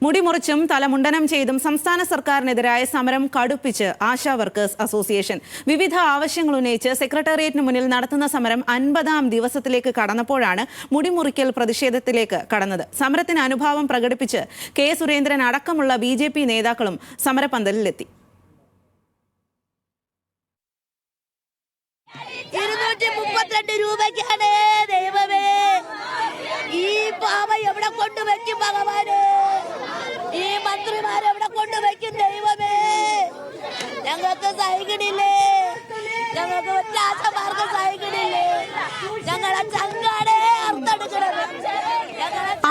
മുടിമുറിച്ചും തലമുണ്ടനം ചെയ്തും സംസ്ഥാന സർക്കാരിനെതിരായ സമരം കടുപ്പിച്ച് ആശാ വർക്കേഴ്സ് അസോസിയേഷൻ. വിവിധ ആവശ്യങ്ങൾ ഉന്നയിച്ച് സെക്രട്ടേറിയറ്റിന് മുന്നിൽ നടത്തുന്ന സമരം 50-ാം ദിവസത്തിലേക്ക് കടന്നപ്പോഴാണ് മുടിമുറിക്കൽ പ്രതിഷേധത്തിലേക്ക് കടന്നത്. സമരത്തിന് അനുഭാവം പ്രകടിപ്പിച്ച് കെ സുരേന്ദ്രൻ അടക്കമുള്ള BJP നേതാക്കളും സമരപന്തലിലെത്തി. 232 രൂപയ്ക്കാണ് ദൈവമേ ഈ പാവ എവിടെ കൊണ്ടുവയ്ക്കും ഭഗവാന്, ഈ മന്ത്രിമാരെവിടെ കൊണ്ടുവയ്ക്കും ദൈവമേ. ഞങ്ങൾക്ക് സഹിക്കണില്ലേ, ഞങ്ങൾക്ക് ഒറ്റ ആശമാർക്ക് സഹിക്കണില്ലേ, ഞങ്ങളെ ചങ്കാടെ അർത്തെടുക്കണത്.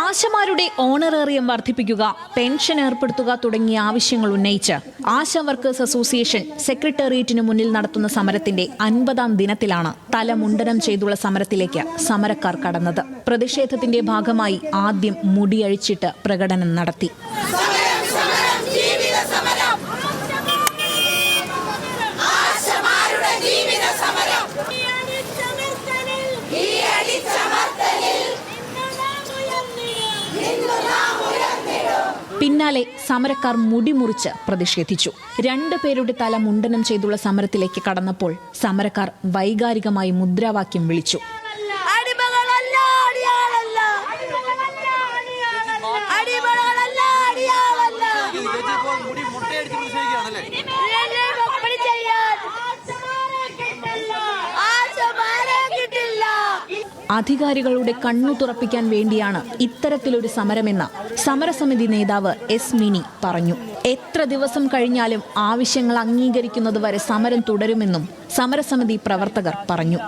ആശമാരുടെ ഓണറേറിയം വർദ്ധിപ്പിക്കുക, പെൻഷൻ ഏർപ്പെടുത്തുക തുടങ്ങിയ ആവശ്യങ്ങൾ ഉന്നയിച്ച് ആശാ വർക്കേഴ്സ് അസോസിയേഷൻ സെക്രട്ടേറിയറ്റിന് മുന്നിൽ നടത്തുന്ന സമരത്തിന്റെ 50-ാം ദിനത്തിലാണ് തലമുണ്ടനം ചെയ്തുള്ള സമരത്തിലേക്ക് സമരക്കാർ കടന്നത്. പ്രതിഷേധത്തിന്റെ ഭാഗമായി ആദ്യം മുടിയഴിച്ചിട്ട് പ്രകടനം നടത്തി. പിന്നാലെ സമരക്കാർ മുടിമുറിച്ച് പ്രതിഷേധിച്ചു. 2 പേരുടെ തല മുണ്ടനം ചെയ്തുള്ള സമരത്തിലേക്ക് കടന്നപ്പോൾ സമരക്കാർ വൈകാരികമായി മുദ്രാവാക്യം വിളിച്ചു. അധികാരികളുടെ കണ്ണു തുറപ്പിക്കാൻ വേണ്ടിയാണ് ഇത്തരത്തിലൊരു സമരമെന്ന് സമരസമിതി നേതാവ് എസ് മിനി പറഞ്ഞു. എത്ര ദിവസം കഴിഞ്ഞാലും ആവശ്യങ്ങൾ അംഗീകരിക്കുന്നതുവരെ സമരം തുടരുമെന്നും സമരസമിതി പ്രവർത്തകർ പറഞ്ഞു.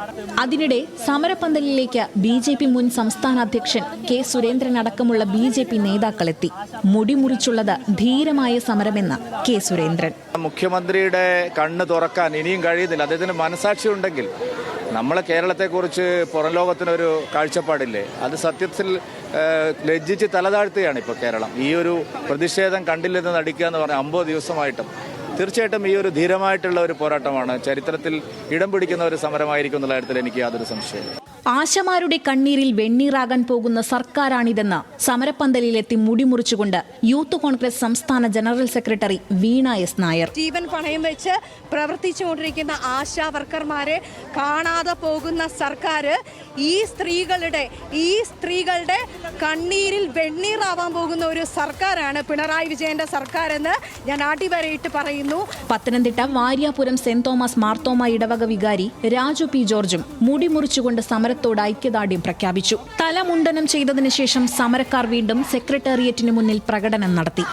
അതിനിടെ സമരപന്തലിലേക്ക് BJP മുൻ സംസ്ഥാന അധ്യക്ഷൻ കെ സുരേന്ദ്രൻ അടക്കമുള്ള BJP നേതാക്കളെത്തി. മുടിമുറിച്ചുള്ളത് ധീരമായ സമരമെന്ന് കെ സുരേന്ദ്രൻ. മുഖ്യമന്ത്രിയുടെ കണ്ണ് തുറക്കാൻ ഇനിയും കഴിയുന്നില്ല. അദ്ദേഹത്തിന് മനസാക്ഷി ഉണ്ടെങ്കിൽ നമ്മളെ കേരളത്തെക്കുറിച്ച് പുറം ലോകത്തിനൊരു കാഴ്ചപ്പാടില്ലേ, അത് സത്യത്തിൽ ലജ്ജിച്ച് തലതാഴ്ത്തുകയാണ് ഇപ്പോൾ കേരളം. ഈ ഒരു പ്രതിഷേധം കണ്ടില്ലെന്ന് നടിക്കുക എന്ന് പറഞ്ഞാൽ 50 ദിവസമായിട്ടും തീർച്ചയായിട്ടും ഈ ഒരു ധീരമായിട്ടുള്ള ഒരു പോരാട്ടമാണ്. ചരിത്രത്തിൽ ഇടം പിടിക്കുന്ന ഒരു സമരമായിരിക്കും എന്നുള്ള കാര്യത്തിൽ എനിക്ക് യാതൊരു സംശയമില്ല. ആശമാരുടെ കണ്ണീരിൽ വെണ്ണീറാകാൻ പോകുന്ന സർക്കാരാണിതെന്ന് സമരപ്പന്തലിലെത്തി മുടിമുറിച്ചുകൊണ്ട് യൂത്ത് കോൺഗ്രസ് സംസ്ഥാന ജനറൽ സെക്രട്ടറി വീണ എസ് നായർ. ജീവൻ പണയം വെച്ച് പ്രവർത്തിച്ചുകൊണ്ടിരിക്കുന്ന ആശാ വർക്കർമാരെ കാണാതെ പോകുന്ന സർക്കാർ ഈ സ്ത്രീകളുടെ കണ്ണീരിൽ വെണ്ണീറാവാൻ പോകുന്ന ഒരു സർക്കാരാണ് പിണറായി വിജയന്റെ സർക്കാരെന്ന് ഞാൻ അടിവരയിട്ട് പറയുന്നു. പത്തനംതിട്ട വാര്യാപുരം സെന്റ് തോമസ് മാർത്തോമ ഇടവക വികാരി രാജു പി ജോർജും മുടിമുറിച്ചുകൊണ്ട് സമരത്തോട് ഐക്യദാർഢ്യം പ്രഖ്യാപിച്ചു. തലമുണ്ടനം ചെയ്തതിനു ശേഷം സമരക്കാർ വീണ്ടും സെക്രട്ടേറിയറ്റിന് മുന്നിൽ പ്രകടനം നടത്തി.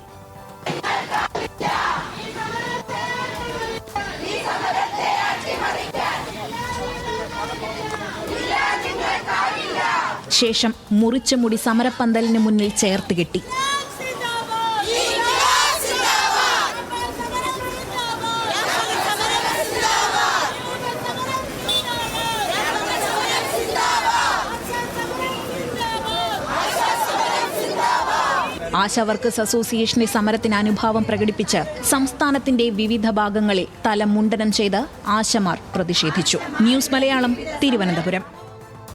ശേഷം മുറിച്ച മുടി സമരപ്പന്തലിന് മുന്നിൽ ചേർത്ത് കെട്ടി. ആശാ വർക്കേഴ്സ് അസോസിയേഷന്റെ സമരത്തിന് അനുഭാവം പ്രകടിപ്പിച്ച് സംസ്ഥാനത്തിന്റെ വിവിധ ഭാഗങ്ങളിൽ തലമുണ്ടനം ചെയ്ത് ആശമാർ പ്രതിഷേധിച്ചു. ന്യൂസ് മലയാളം, തിരുവനന്തപുരം.